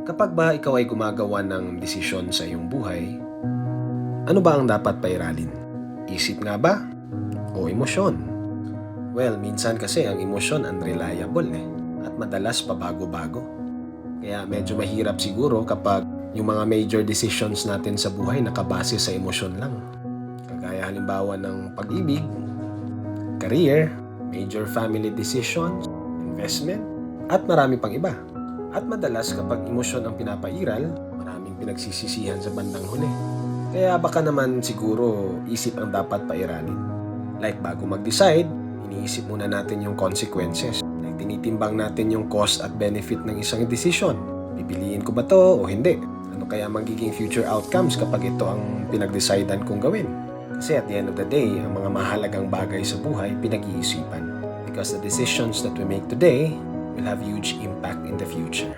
Kapag ba ikaw ay gumagawa ng desisyon sa iyong buhay, ano ba ang dapat pairalin? Isip nga ba? O emosyon? Well, minsan kasi ang emosyon unreliable at madalas pabago-bago. Kaya medyo mahirap siguro kapag yung mga major decisions natin sa buhay nakabase sa emosyon lang. Kagaya halimbawa ng pag-ibig, career, major family decisions, investment, at marami pang iba. At madalas kapag emosyon ang pinapairal, maraming pinagsisisihan sa bandang huli. Kaya baka naman siguro isip ang dapat pairalin. Like bago mag-decide, iniisip muna natin yung consequences. Like tinitimbang natin yung cost at benefit ng isang decision. Pipiliin ko ba to o hindi? Ano kaya magiging future outcomes kapag ito ang pinag-decidean kong gawin? Kasi at the end of the day, ang mga mahalagang bagay sa buhay pinag-iisipan. Because the decisions that we make today will have huge impact in the future.